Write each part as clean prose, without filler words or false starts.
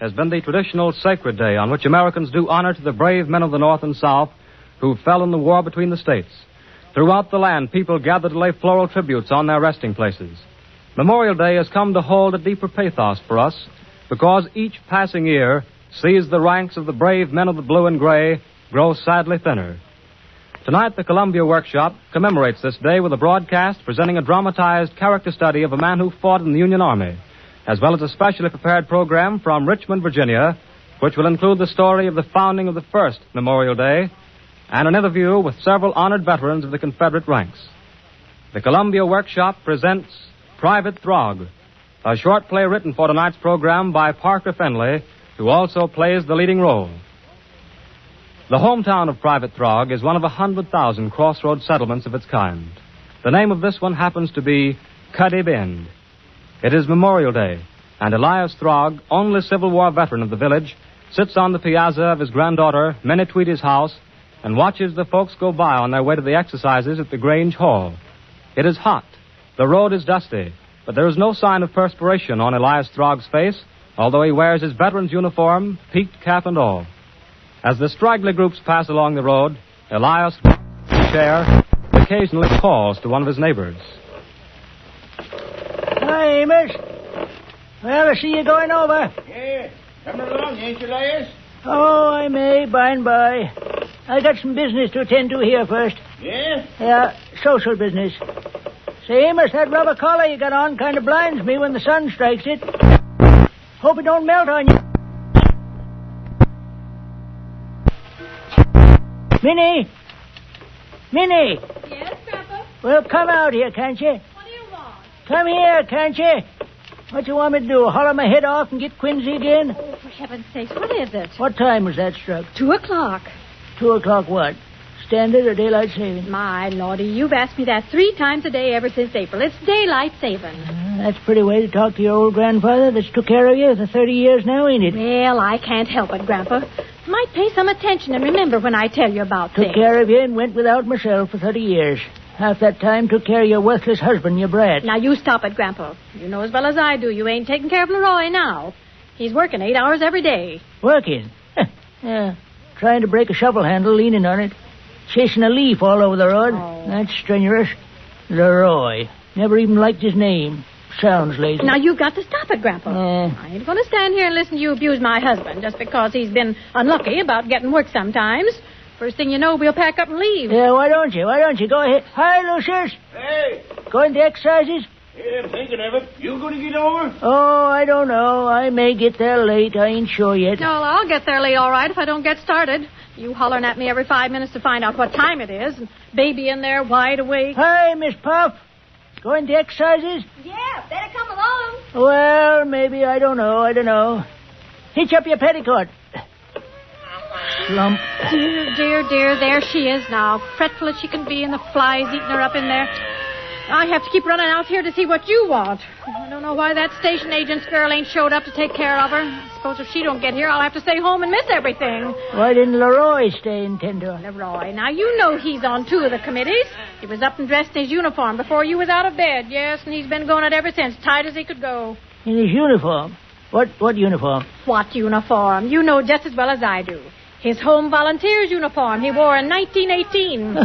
has been the traditional sacred day on which Americans do honor to the brave men of the North and South who fell in the war between the states. Throughout the land, people gather to lay floral tributes on their resting places. Memorial Day has come to hold a deeper pathos for us because each passing year sees the ranks of the brave men of the blue and gray grow sadly thinner. Tonight, the Columbia Workshop commemorates this day with a broadcast presenting a dramatized character study of a man who fought in the Union Army, as well as a specially prepared program from Richmond, Virginia, which will include the story of the founding of the first Memorial Day and an interview with several honored veterans of the Confederate ranks. The Columbia Workshop presents Private Throgg, a short play written for tonight's program by Parker Fenley, who also plays the leading role. The hometown of Private Throgg is one of 100,000 crossroads settlements of its kind. The name of this one happens to be Cuddy Bend. It is Memorial Day, and Elias Throgg, only Civil War veteran of the village, sits on the piazza of his granddaughter, Minnie Tweedy's house, and watches the folks go by on their way to the exercises at the Grange Hall. It is hot. The road is dusty, but there is no sign of perspiration on Elias Throgg's face, although he wears his veteran's uniform, peaked cap and all. As the straggly groups pass along the road, Elias, chair, occasionally calls to one of his neighbors. Hi, Amos. Well, I see you going over. Yeah, coming along, ain't you, Elias? Oh, I may, by and by. I got some business to attend to here first. Yeah? Yeah, social business. Say, Amos, that rubber collar you got on kind of blinds me when the sun strikes it. Hope it don't melt on you. Minnie! Minnie! Yes, Grandpa? Well, come out here, can't you? What do you want? Come here, can't you? What you want me to do, holler my head off and get Quincy again? Oh, for heaven's sakes, what is it? What time was that struck? 2:00. 2:00 what? Standard or daylight saving? My lordy, you've asked me that 3 times a day ever since April. It's daylight saving. That's a pretty way to talk to your old grandfather that's took care of you for 30 years now, ain't it? Well, I can't help it, Grandpa. Might pay some attention and remember when I tell you about Took things. care of you and went without myself for 30 years. Half that time took care of your worthless husband, your brat. Now, you stop it, Grandpa. You know as well as I do you ain't taking care of Leroy now. He's working 8 hours every day. Working? Yeah. Trying to break a shovel handle, leaning on it. Chasing a leaf all over the road. Oh. That's strenuous. Leroy. Never even liked his name. Sounds lazy. Now, you've got to stop it, Grandpa. I ain't going to stand here and listen to you abuse my husband just because he's been unlucky about getting work sometimes. First thing you know, we'll pack up and leave. Yeah, why don't you? Go ahead. Hi, Lucius. Hey! Going to exercises? Yeah, I'm thinking of it. You gonna get over? Oh, I don't know. I may get there late. I ain't sure yet. No, I'll get there late all right if I don't get started. You hollering at me every 5 minutes to find out what time it is. And baby in there, wide awake. Hi, Miss Puff. Going to exercises? Yeah, better come along. Well, maybe. I don't know. Hitch up your petticoat. Slump. Dear, there she is now. Fretful as she can be, and the flies eating her up in there. I have to keep running out here to see what you want. I don't know why that station agent's girl ain't showed up to take care of her. I suppose if she don't get here, I'll have to stay home and miss everything. Why didn't Leroy stay and tend to her? Leroy, now you know he's on 2 of the committees. He was up and dressed in his uniform before you was out of bed, yes, and he's been going it ever since, tight as he could go. In his uniform? What uniform? What uniform? You know just as well as I do. His Home Volunteers uniform he wore in 1918.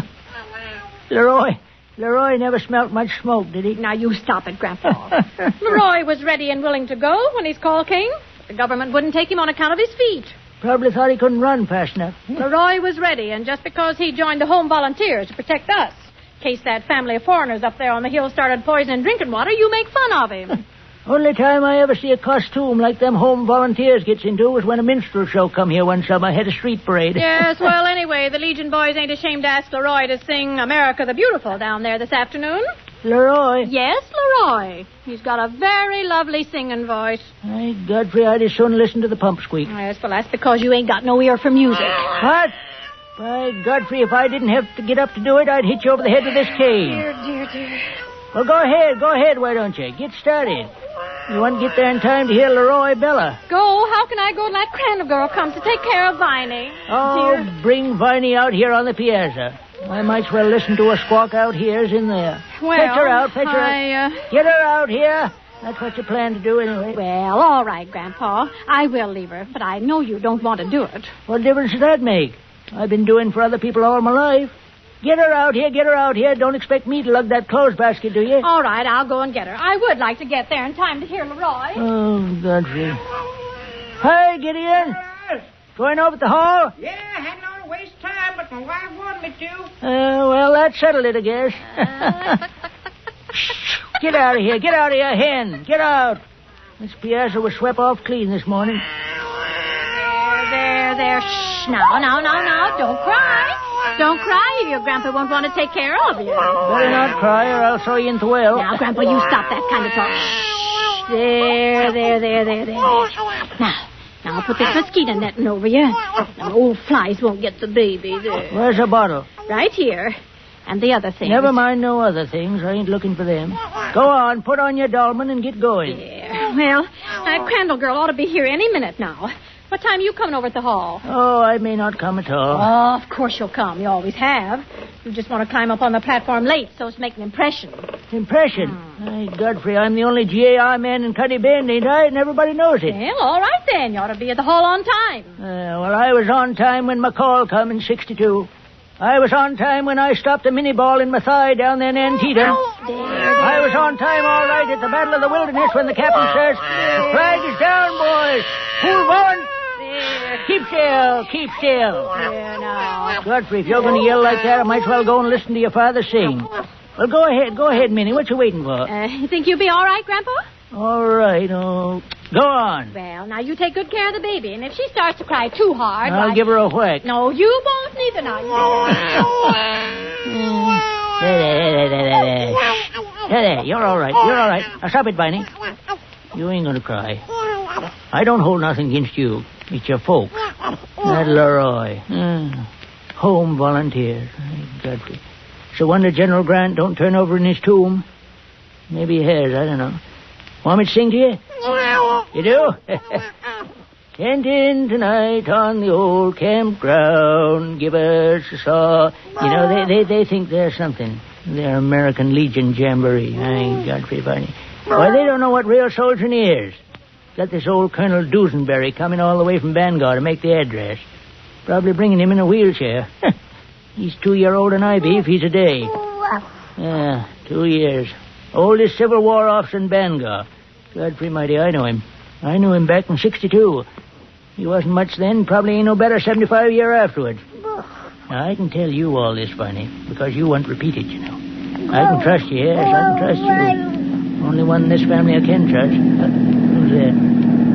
Leroy never smelt much smoke, did he? Now, you stop it, Grandpa. Leroy was ready and willing to go when his call came. But the government wouldn't take him on account of his feet. Probably thought he couldn't run fast enough. Leroy was ready, and just because he joined the Home Volunteers to protect us, in case that family of foreigners up there on the hill started poisoning drinking water, you make fun of him. Only time I ever see a costume like them Home Volunteers gets into was when a minstrel show come here one summer, had a street parade. Yes, well, anyway, the Legion boys ain't ashamed to ask Leroy to sing America the Beautiful down there this afternoon. Leroy? Yes, Leroy. He's got a very lovely singing voice. My Godfrey, I'd as soon listen to the pump squeak. Yes, well, that's because you ain't got no ear for music. What? By Godfrey, if I didn't have to get up to do it, I'd hit you over the head with this cane. Dear. Well, go ahead, why don't you? Get started. You want to get there in time to hear Leroy Bella. Go? How can I go when that Crandall girl comes to take care of Viney? Oh, dear. Bring Viney out here on the piazza. I might as well listen to her squawk out here as in there. Well, Fetch her out. Get her out here. That's what you plan to do anyway. Well, all right, Grandpa. I will leave her, but I know you don't want to do it. What difference does that make? I've been doing for other people all my life. Get her out here. Don't expect me to lug that clothes basket, do you? All right, I'll go and get her. I would like to get there in time to hear Leroy. Oh, Godfrey. Hi, Gideon. Going over to the hall? Yeah, I hadn't ought to waste time, but my wife wanted me to. Well, that settled it, I guess. Get out of here, hen. Get out. This piazza was swept off clean this morning. There. Shh. Now. Don't cry. Don't cry, or your grandpa won't want to take care of you. Better not cry, or I'll throw you into the well. Now, Grandpa, you stop that kind of talk. Shh. There. Now, I'll put this mosquito netting over you. Now, old flies won't get the baby there. Where's the bottle? Right here. And the other things. Never mind no other things. I ain't looking for them. Go on, put on your dolman and get going. Yeah. Well, that Crandall girl ought to be here any minute now. What time are you coming over at the hall? Oh, I may not come at all. Oh, of course you'll come. You always have. You just want to climb up on the platform late so as to make an impression. Impression? Hey, Godfrey, I'm the only GAI man in Cuddy Bend, ain't I? And everybody knows it. Well, all right then. You ought to be at the hall on time. Well, I was on time when my call come in 62. I was on time when I stopped a mini ball in my thigh down there in Antietam. I was on time all right at the Battle of the Wilderness when the captain says, "The flag is down, boys. Pull on." Keep still. There now. Godfrey, if you're going to yell like that, I might as well go and listen to your father sing. Well, go ahead, Minnie. What you waiting for? You think you'll be all right, Grandpa? All right, go on. Well, now you take good care of the baby, and if she starts to cry too hard, I'll give her a whack. No, you won't neither now. There, you're all right. Now stop it, Viney. You ain't going to cry. I don't hold nothing against you. It's your folk. That Leroy. Home volunteers. Godfrey. So wonder General Grant don't turn over in his tomb. Maybe he has, I don't know. Want me to sing to you? You do? Sent in tonight on the old campground. Give us a saw. You know, they think they're something. They're American Legion Jamboree. Godfrey, Viney. Why, they don't know what real soldiering is. Got this old Colonel Dusenberry coming all the way from Bangor to make the address. Probably bringing him in a wheelchair. He's 2 years older than I be if he's a day. 2 years. Oldest Civil War officer in Bangor. Godfrey mighty, I know him. I knew him back in 62. He wasn't much then, probably ain't no better 75 years afterwards. Now, I can tell you all this, Viney, because you won't repeat it, you know. I can trust you, yes, I can trust you. Only one in this family I can trust. Who's that?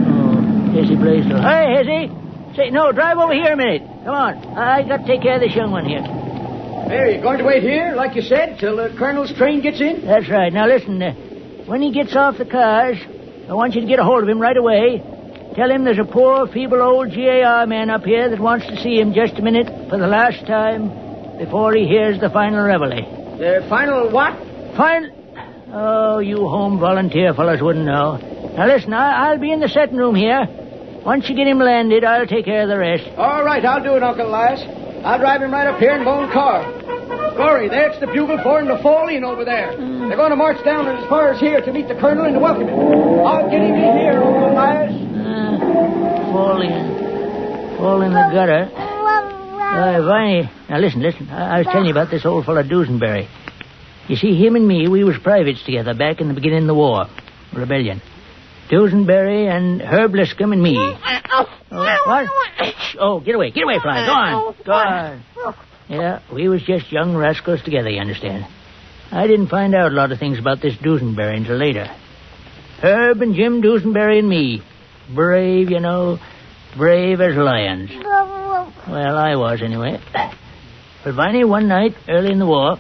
Oh, Hezzy Blaisdell. Hi, Hezzy. Say, no, drive over here a minute. Come on. I got to take care of this young one here. Hey, you going to wait here, like you said, till the colonel's train gets in? That's right. Now, listen, when he gets off the cars, I want you to get a hold of him right away. Tell him there's a poor, feeble old GAR man up here that wants to see him just a minute for the last time before he hears the final reveille. The final what? Oh, you home volunteer fellas wouldn't know. Now, listen, I'll be in the setting room here. Once you get him landed, I'll take care of the rest. All right, I'll do it, Uncle Elias. I'll drive him right up here in my own car. Gorry, that's the bugle for him to fall in over there. They're going to march down as far as here to meet the colonel and to welcome him. I'll get him in here, Uncle Elias. Fall in the gutter. Viney, now listen. I was telling you about this old fella Dusenberry. You see, him and me, we was privates together back in the beginning of the war. Rebellion. Dusenberry and Herb Liscombe and me. What? Oh, get away, Fly. Go on. Yeah, we was just young rascals together, you understand. I didn't find out a lot of things about this Dusenberry until later. Herb and Jim Dusenberry and me. Brave, you know. Brave as lions. Well, I was, anyway. But, Viney, one night, early in the war,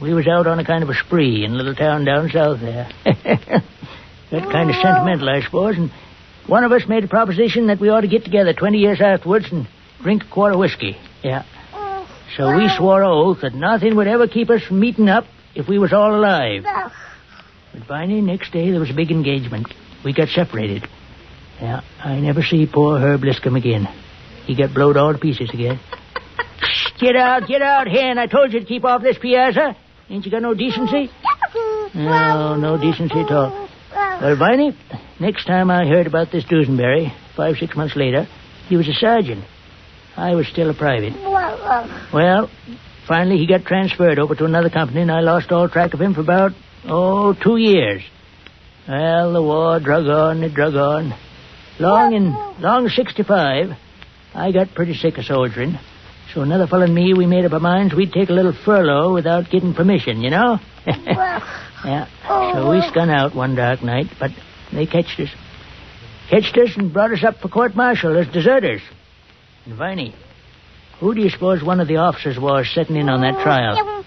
we was out on a kind of a spree in a little town down south there. Got kind of sentimental, I suppose, and one of us made a proposition that we ought to get together 20 years afterwards and drink a quart of whiskey. Yeah. So we swore an oath that nothing would ever keep us from meeting up if we was all alive. But, Viney, next day there was a big engagement. We got separated. Yeah, I never see poor Herb Liscombe again. He got blowed all to pieces again. Get out, hen. I told you to keep off this piazza. Ain't you got no decency? No decency at all. Well, Viney, next time I heard about this Dusenberry, 5-6 months later, he was a sergeant. I was still a private. Well, finally he got transferred over to another company, and I lost all track of him for about, 2 years. Well, the war drug on, it drug on. Long 65, I got pretty sick of soldiering. So another fellow and me, we made up our minds we'd take a little furlough without getting permission, you know? Yeah. So we spun out one dark night, but they catched us. Catched us and brought us up for court-martial as deserters. And Viney, who do you suppose one of the officers was sitting in on that trial?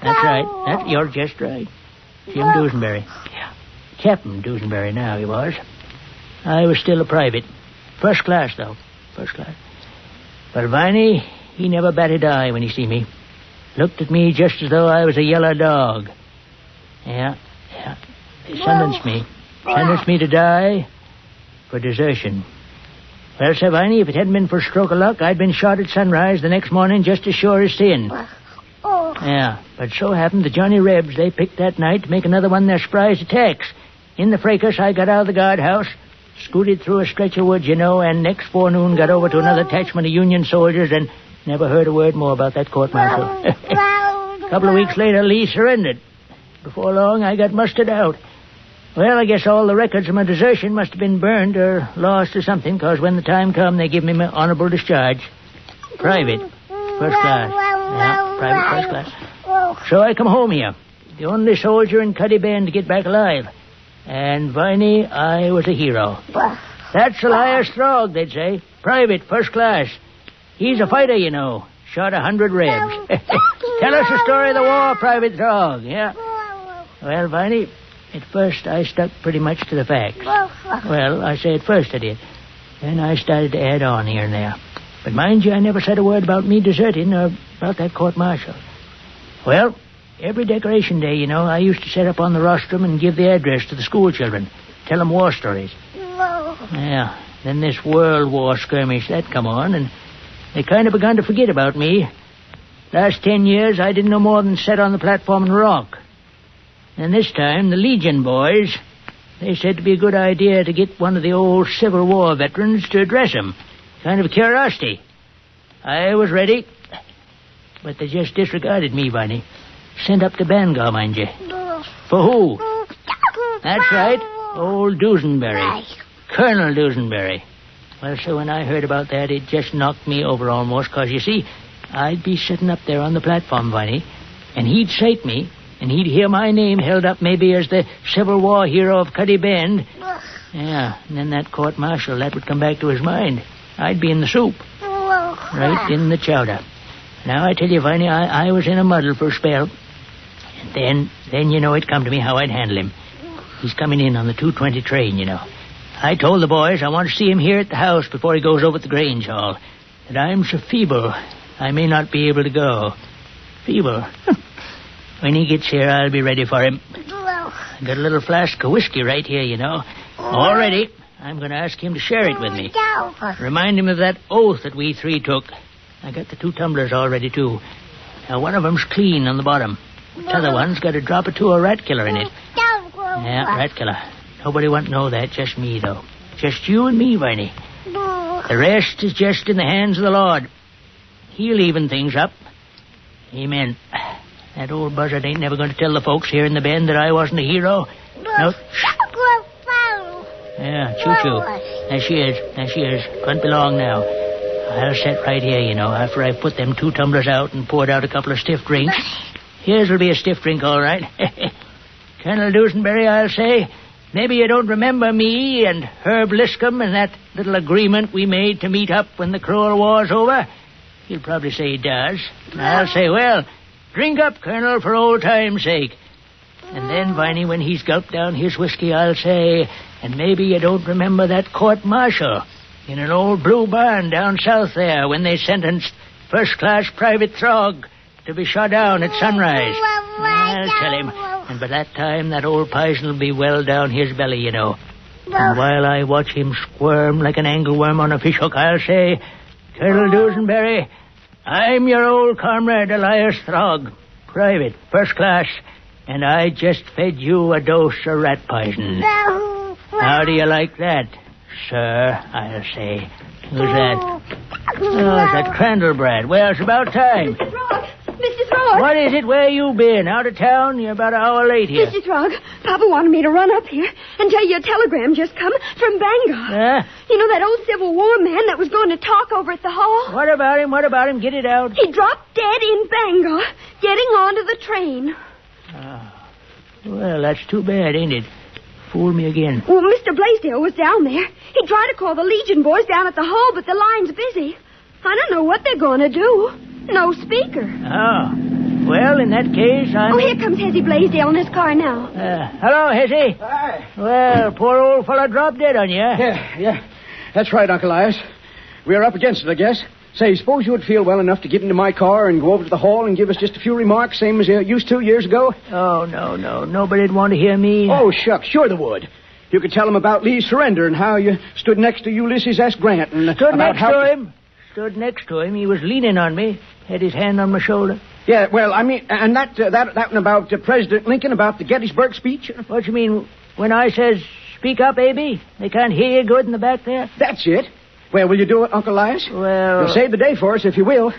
That's right. You're just right. Jim Dusenberry. Yeah. Captain Dusenberry now he was. I was still a private. First class, though. First class. But Viney, he never batted an eye when he see me. Looked at me just as though I was a yellow dog. Yeah. They sentenced me. Sentenced me to die for desertion. Well, Sir Viney, if it hadn't been for a stroke of luck, I'd been shot at sunrise the next morning just as sure as sin. Yeah, but so happened the Johnny Rebs, they picked that night to make another one of their surprise attacks. In the fracas, I got out of the guardhouse, scooted through a stretch of woods, you know, and next forenoon got over to another detachment of Union soldiers and never heard a word more about that court-martial. A couple of weeks later, Lee surrendered. Before long, I got mustered out. Well, I guess all the records of my desertion must have been burned or lost or something, because when the time come, they give me my honorable discharge. Private. First class. Yeah, private first class. So I come home here, the only soldier in Cuddy Bend to get back alive. And, Viney, I was a hero. That's Elias Throgg, they'd say. Private, first class. He's a fighter, you know. Shot 100 Rebs. Tell us the story of the war, Private Throgg. Yeah. Well, Viney, at first I stuck pretty much to the facts. Well, I say at first I did. Then I started to add on here and there. But mind you, I never said a word about me deserting or about that court-martial. Well, every decoration day, you know, I used to set up on the rostrum and give the address to the school children. Tell them war stories. Yeah, then this World War skirmish, that come on, and they kind of begun to forget about me. Last 10 years, I didn't no more than sit on the platform and rock. And this time, the Legion boys, they said it'd be a good idea to get one of the old Civil War veterans to address them. Kind of a curiosity. I was ready, but they just disregarded me, Viney. Sent up to Bangor, mind you. For who? That's right, old Dusenberry. Colonel Dusenberry. Well, so when I heard about that, it just knocked me over almost, because, you see, I'd be sitting up there on the platform, Viney, and he'd sight me, and he'd hear my name held up maybe as the Civil War hero of Cuddy Bend. Yeah, and then that court-martial, that would come back to his mind. I'd be in the soup. Right in the chowder. Now, I tell you, Viney, I was in a muddle for a spell. And then, you know, it come to me how I'd handle him. He's coming in on the 2:20 train, you know. I told the boys I want to see him here at the house before he goes over to the Grange Hall. And I'm so feeble, I may not be able to go. Feeble? When he gets here, I'll be ready for him. I got a little flask of whiskey right here, you know. All ready. I'm going to ask him to share it with me. Remind him of that oath that we three took. I got the 2 tumblers all ready, too. Now, one of them's clean on the bottom. The other one's got a drop or two of rat killer in it. Yeah, rat killer. Nobody won't know that, just me, though. Just you and me, Viney. The rest is just in the hands of the Lord. He'll even things up. Amen. That old buzzard ain't never going to tell the folks here in the Bend that I wasn't a hero. No. Yeah, choo-choo. There she is. Can't be long now. I'll sit right here, you know, after I've put them 2 tumblers out and poured out a couple of stiff drinks. Here'll be a stiff drink, all right. Colonel Dusenberry, I'll say, maybe you don't remember me and Herb Liscombe and that little agreement we made to meet up when the cruel war's over. He'll probably say he does. And I'll say, well, drink up, Colonel, for old time's sake. And then, Viney, when he's gulped down his whiskey, I'll say, and maybe you don't remember that court-martial in an old blue barn down south there when they sentenced first-class Private Throgg to be shot down at sunrise. I'll tell him. And by that time, that old poison will be well down his belly, you know. And while I watch him squirm like an angleworm on a fishhook, I'll say, Colonel Dusenberry, I'm your old comrade, Elias Throgg. Private, first class. and I just fed you a dose of rat poison. How do you like that, sir, I'll say. Who's that? Oh, it's that Crandallbrad. Well, it's about time. Mr. Throgg! Mr. Throgg! What is it? Where you been? Out of town? You're about an hour late here. Mr. Throgg, Papa wanted me to run up here and tell you a telegram just come from Bangor. Huh? You know that old Civil War man that was going to talk over at the hall? What about him? What about him? Get it out. He dropped dead in Bangor, getting onto the train. Well, that's too bad, ain't it? Fooled me again. Well, Mr. Blaisdell was down there. He tried to call the Legion boys down at the hall, but the line's busy. I don't know what they're going to do. No speaker. Oh. Well, in that case, Oh, here comes Hezzy Blaisdell in his car now. Hello, Hezzy. Hi. Well, poor old fella dropped dead on you. Yeah. That's right, Uncle Elias. We're up against it, I guess. Say, suppose you would feel well enough to get into my car and go over to the hall and give us just a few remarks, same as you used to years ago? Oh, no. Nobody'd want to hear me. Oh, shucks, sure they would. You could tell them about Lee's surrender and how you stood next to Ulysses S. Grant and Stood next to him. He was leaning on me, had his hand on my shoulder. Yeah, well, I mean, and that one about President Lincoln, about the Gettysburg speech? What you mean, when I says, speak up, A.B.? They can't hear you good in the back there? That's it. Well, will you do it, Uncle Elias? Well... You'll save the day for us if you will.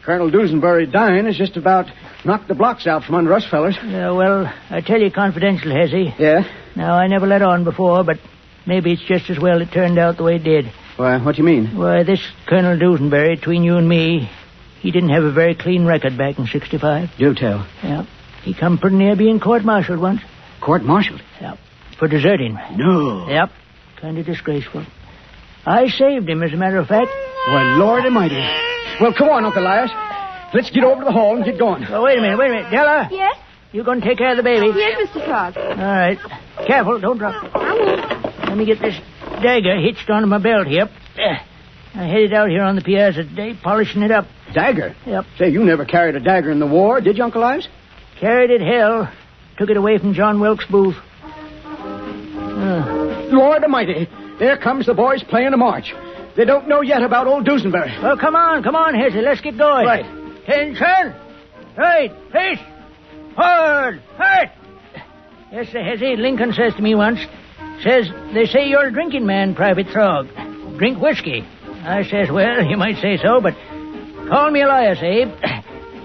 Colonel Dusenbury dying has just about knocked the blocks out from under us fellers. Well, I tell you confidential, Hezzy. Yeah? Now, I never let on before, but maybe it's just as well it turned out the way it did. Why, what do you mean? Why, this Colonel Dusenbury, between you and me, he didn't have a very clean record back in 65. Do tell. Yeah. He come pretty near being court-martialed once. Court-martialed? Yeah. For deserting. No. Yep. Kind of disgraceful. I saved him, as a matter of fact. Why, Lord almighty. Well, come on, Uncle Elias. Let's get over to the hall and get going. Oh, wait a minute. Della? Yes? You going to take care of the baby? Yes, Mr. Throgg. All right. Careful, don't drop it. I won't. Let me get this dagger hitched onto my belt here. I headed out here on the piazza today, polishing it up. Dagger? Yep. Say, you never carried a dagger in the war, did you, Uncle Elias? Carried it hell. Took it away from John Wilkes Booth. Lord almighty. There comes the boys playing a march. They don't know yet about old Dusenbury. Well, come on, Hezzy. Let's get going. Right. Attention. Right. Face. Forward. Right. Yes, sir, Hezzy. Lincoln says to me once, they say you're a drinking man, Private Throgg. Drink whiskey. I says, well, you might say so, but call me Elias, Abe.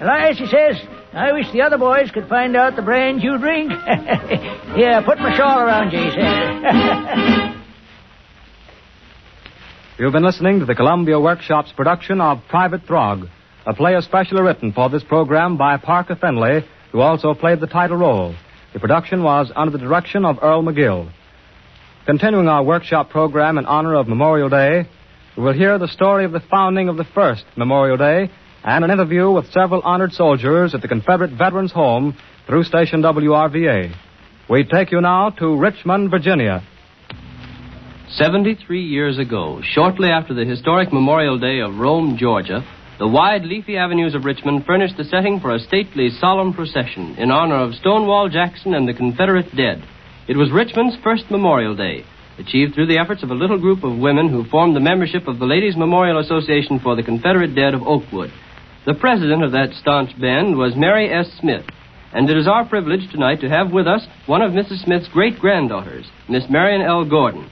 Elias, he says, I wish the other boys could find out the brand you drink. Here, put my shawl around you, he says. You've been listening to the Columbia Workshop's production of Private Throgg, a play especially written for this program by Parker Fenley, who also played the title role. The production was under the direction of Earl McGill. Continuing our workshop program in honor of Memorial Day, we will hear the story of the founding of the first Memorial Day and an interview with several honored soldiers at the Confederate Veterans Home through station WRVA. We take you now to Richmond, Virginia. 73 years ago, shortly after the historic Memorial Day of Rome, Georgia, the wide, leafy avenues of Richmond furnished the setting for a stately, solemn procession in honor of Stonewall Jackson and the Confederate dead. It was Richmond's first Memorial Day, achieved through the efforts of a little group of women who formed the membership of the Ladies' Memorial Association for the Confederate Dead of Oakwood. The president of that staunch band was Mary S. Smith, and it is our privilege tonight to have with us one of Mrs. Smith's great-granddaughters, Miss Marion L. Gordon.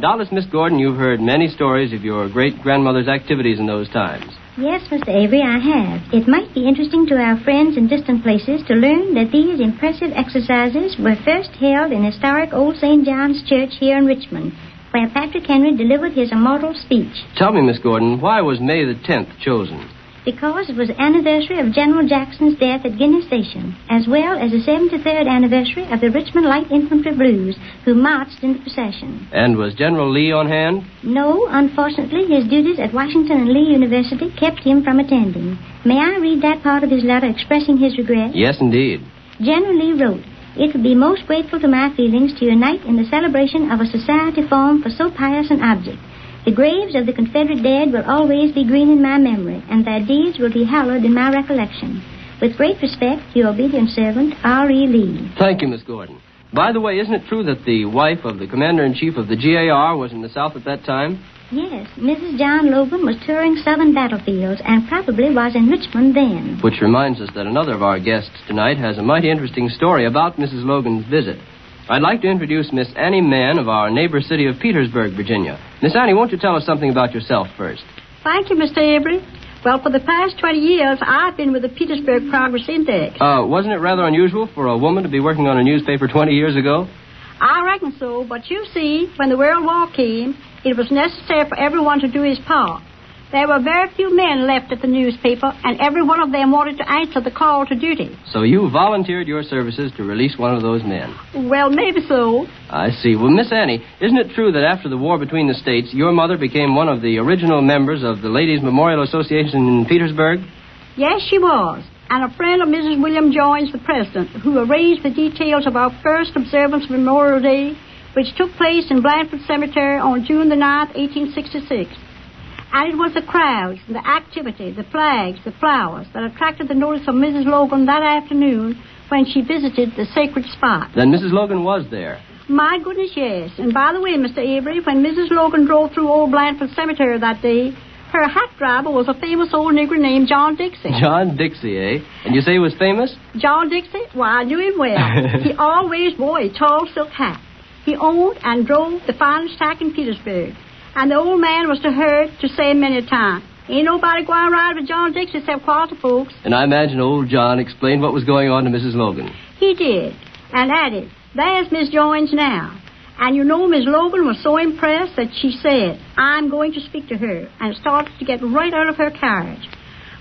Doubtless, Miss Gordon, you've heard many stories of your great-grandmother's activities in those times. Yes, Mr. Avery, I have. It might be interesting to our friends in distant places to learn that these impressive exercises were first held in historic Old St. John's Church here in Richmond, where Patrick Henry delivered his immortal speech. Tell me, Miss Gordon, why was May the 10th chosen? Because it was the anniversary of General Jackson's death at Guinea Station, as well as the 73rd anniversary of the Richmond Light Infantry Blues, who marched in the procession. And was General Lee on hand? No, unfortunately, his duties at Washington and Lee University kept him from attending. May I read that part of his letter expressing his regret? Yes, indeed. General Lee wrote, "It would be most grateful to my feelings to unite in the celebration of a society formed for so pious an object. The graves of the Confederate dead will always be green in my memory, and their deeds will be hallowed in my recollection. With great respect, your obedient servant, R.E. Lee." Thank you, Miss Gordon. By the way, isn't it true that the wife of the commander-in-chief of the GAR was in the South at that time? Yes, Mrs. John Logan was touring southern battlefields and probably was in Richmond then. Which reminds us that another of our guests tonight has a mighty interesting story about Mrs. Logan's visit. I'd like to introduce Miss Annie Mann of our neighbor city of Petersburg, Virginia. Miss Annie, won't you tell us something about yourself first? Thank you, Mr. Avery. Well, for the past 20 years, I've been with the Petersburg Progress Index. Wasn't it rather unusual for a woman to be working on a newspaper 20 years ago? I reckon so, but you see, when the World War came, it was necessary for everyone to do his part. There were very few men left at the newspaper, and every one of them wanted to answer the call to duty. So you volunteered your services to release one of those men? Well, maybe so. I see. Well, Miss Annie, isn't it true that after the war between the states, your mother became one of the original members of the Ladies' Memorial Association in Petersburg? Yes, she was. And a friend of Mrs. William Joines, the president, who arranged the details of our first observance of Memorial Day, which took place in Blandford Cemetery on June the 9th, 1866. And it was the crowds, the activity, the flags, the flowers that attracted the notice of Mrs. Logan that afternoon when she visited the sacred spot. Then Mrs. Logan was there. My goodness, yes. And by the way, Mr. Avery, when Mrs. Logan drove through old Blandford Cemetery that day, her hack driver was a famous old nigger named John Dixie. John Dixie, eh? And you say he was famous? John Dixie? Why, I knew him well. He always wore a tall silk hat. He owned and drove the finest hack in Petersburg. And the old man was heard to say many a time, ain't nobody going to ride with John Dixie except quarter folks. And I imagine old John explained what was going on to Mrs. Logan. He did. And added, there's Miss Joines now. And you know, Miss Logan was so impressed that she said, I'm going to speak to her, and started to get right out of her carriage.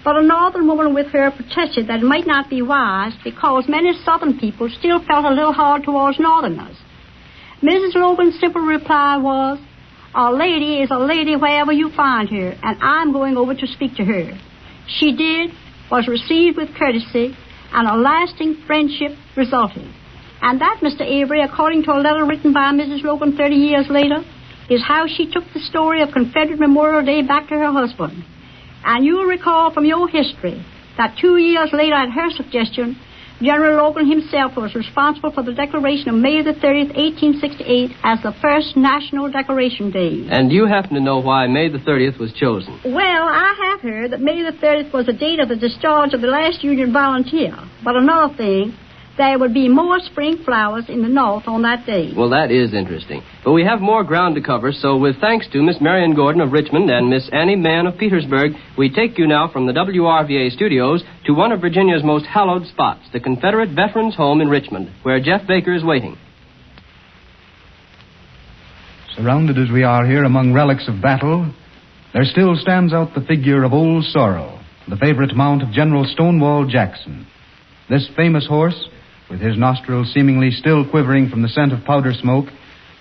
But a northern woman with her protested that it might not be wise because many southern people still felt a little hard towards northerners. Mrs. Logan's simple reply was, a lady is a lady wherever you find her, and I'm going over to speak to her. She did, was received with courtesy, and a lasting friendship resulted. And that, Mr. Avery, according to a letter written by Mrs. Logan 30 years later, is how she took the story of Confederate Memorial Day back to her husband. And you'll recall from your history that 2 years later, at her suggestion, General Logan himself was responsible for the declaration of May the 30th, 1868, as the first National Decoration Day. And you happen to know why May the 30th was chosen? Well, I have heard that May the 30th was the date of the discharge of the last Union volunteer. But another thing, there would be more spring flowers in the north on that day. Well, that is interesting. But we have more ground to cover, so with thanks to Miss Marion Gordon of Richmond and Miss Annie Mann of Petersburg, we take you now from the WRVA studios to one of Virginia's most hallowed spots, the Confederate Veterans Home in Richmond, where Jeff Baker is waiting. Surrounded as we are here among relics of battle, there still stands out the figure of Old Sorrel, the favorite mount of General Stonewall Jackson. This famous horse, with his nostrils seemingly still quivering from the scent of powder smoke,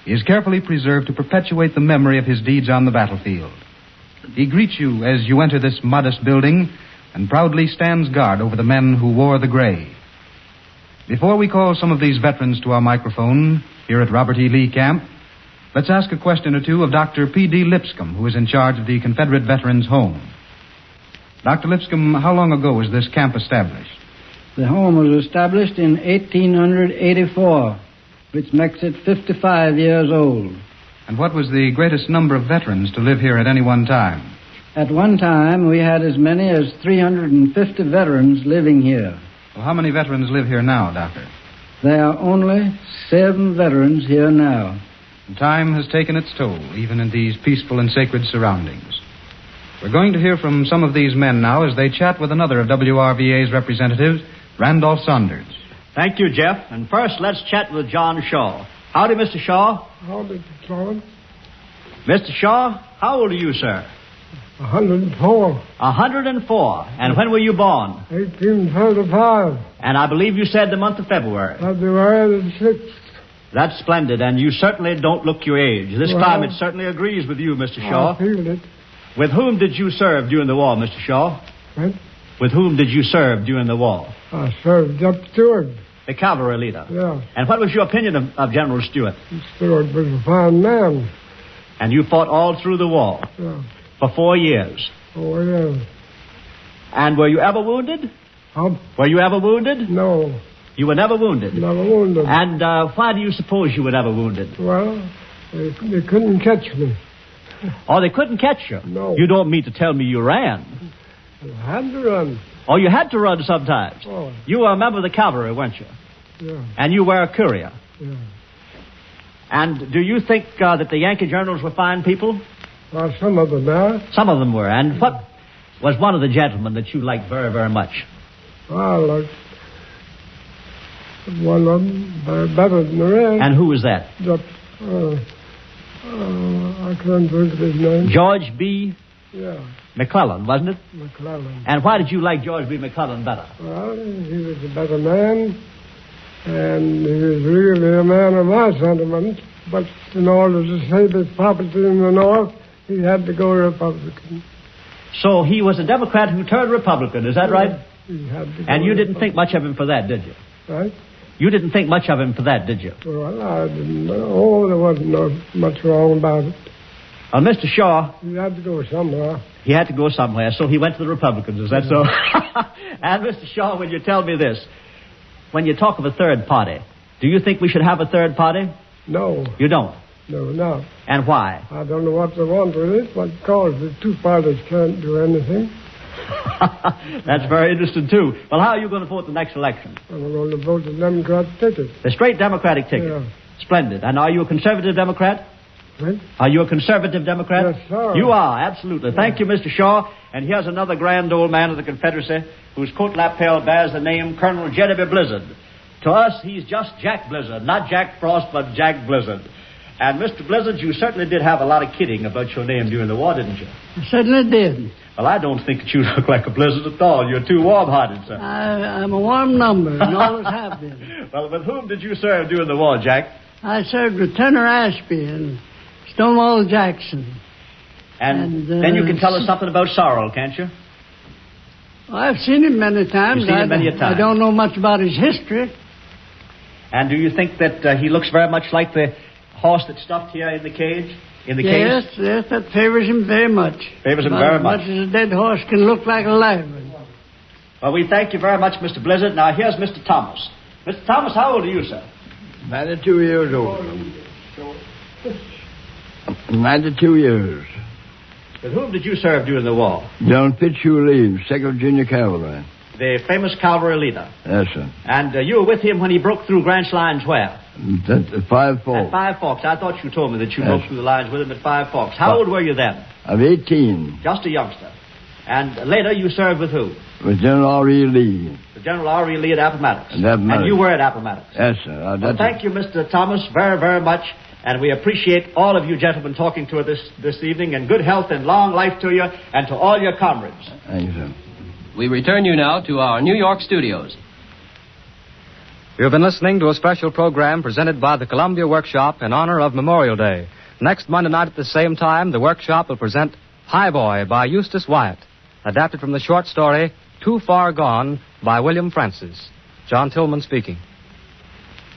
is carefully preserved to perpetuate the memory of his deeds on the battlefield. He greets you as you enter this modest building and proudly stands guard over the men who wore the gray. Before we call some of these veterans to our microphone here at Robert E. Lee Camp, let's ask a question or two of Dr. P.D. Lipscomb, who is in charge of the Confederate Veterans Home. Dr. Lipscomb, how long ago was this camp established? The home was established in 1884, which makes it 55 years old. And what was the greatest number of veterans to live here at any one time? At one time, we had as many as 350 veterans living here. Well, how many veterans live here now, Doctor? There are only 7 veterans here now. Time has taken its toll, even in these peaceful and sacred surroundings. We're going to hear from some of these men now as they chat with another of WRVA's representatives, Randolph Saunders. Thank you, Jeff. And first, let's chat with John Shaw. Howdy, Mr. Shaw. Howdy, John. Mr. Shaw, how old are you, sir? 104. 104. And when were you born? 1835. And I believe you said the month of February. February the 6th. That's splendid, and you certainly don't look your age. This climate certainly agrees with you, Mr. Shaw. I feel it. With whom did you serve during the war, Mr. Shaw? What? With whom did you serve during the war? I served up Stewart. The cavalry leader? Yeah. And what was your opinion of General Stewart? Stewart was a fine man. And you fought all through the war? Yeah. For 4 years? 4 years. And were you ever wounded? Huh? Were you ever wounded? No. You were never wounded? Never wounded. And why do you suppose you were never wounded? Well, they couldn't catch me. Oh, they couldn't catch you? No. You don't mean to tell me you ran? I had to run. Oh, you had to run sometimes? Oh. You were a member of the cavalry, weren't you? Yeah. And you were a courier? Yeah. And do you think that the Yankee generals were fine people? Well, some of them are. Some of them were. And what was one of the gentlemen that you liked very, very much? Well, like one of them better than the rest. And who was that? I can't think of his name. George B. Yeah. McClellan, wasn't it? McClellan. And why did you like George B. McClellan better? Well, he was a better man, and he was really a man of my sentiments, but in order to save his property in the North, he had to go Republican. So he was a Democrat who turned Republican, is that right? He had to go And you didn't think much of him for that, did you? Right? You didn't think much of him for that, did you? Well, I didn't know. Oh, there wasn't much wrong about it. Mr. Shaw... He had to go somewhere. He had to go somewhere, so he went to the Republicans, is that so? And, Mr. Shaw, will you tell me this? When you talk of a third party, do you think we should have a third party? No. You don't? No, no. And why? I don't know what they want with it, but because the two parties can't do anything. That's very interesting, too. Well, how are you going to vote the next election? I'm going to vote the Democratic ticket. The straight Democratic ticket? Yeah. Splendid. And are you a conservative Democrat? What? Are you a conservative Democrat? Yes, sir. You are, absolutely. Yeah. Thank you, Mr. Shaw. And here's another grand old man of the Confederacy whose coat lapel bears the name Colonel Genevieve Blizzard. To us, he's just Jack Blizzard. Not Jack Frost, but Jack Blizzard. And, Mr. Blizzard, you certainly did have a lot of kidding about your name during the war, didn't you? I certainly did. Well, I don't think that you look like a Blizzard at all. You're too warm-hearted, sir. I'm a warm number, and always have been. Well, with whom did you serve during the war, Jack? I served with Turner Ashby and Stonewall Jackson. And then you can tell us something about Sorrel, can't you? Well, I've seen him many times. You've seen him many a time. I don't know much about his history. And do you think that he looks very much like the horse that's stuffed here in the cage? Yes, that favors him very much. Favors him very much. As much as a dead horse can look like a live one. Well, we thank you very much, Mr. Blizzard. Now, here's Mr. Thomas. Mr. Thomas, how old are you, sir? 92 years old. 92 years. With whom did you serve during the war? John Fitzhugh Lee, 2nd Virginia Cavalry. The famous cavalry leader. Yes, sir. And you were with him when he broke through Grant's lines where? At Five Forks. At Five Forks. I thought you told me that you broke through the lines with him at Five Forks. How old were you then? I was 18. Just a youngster. And later you served with who? With General R.E. Lee. With General R.E. Lee at Appomattox. At Appomattox. And you were at Appomattox. Yes, sir. Well, thank you, Mr. Thomas, very, very much. And we appreciate all of you gentlemen talking to us this evening. And good health and long life to you and to all your comrades. Thank you, sir. We return you now to our New York studios. You've been listening to a special program presented by the Columbia Workshop in honor of Memorial Day. Next Monday night at the same time, the Workshop will present High Boy by Eustace Wyatt, adapted from the short story Too Far Gone by William Francis. John Tillman speaking.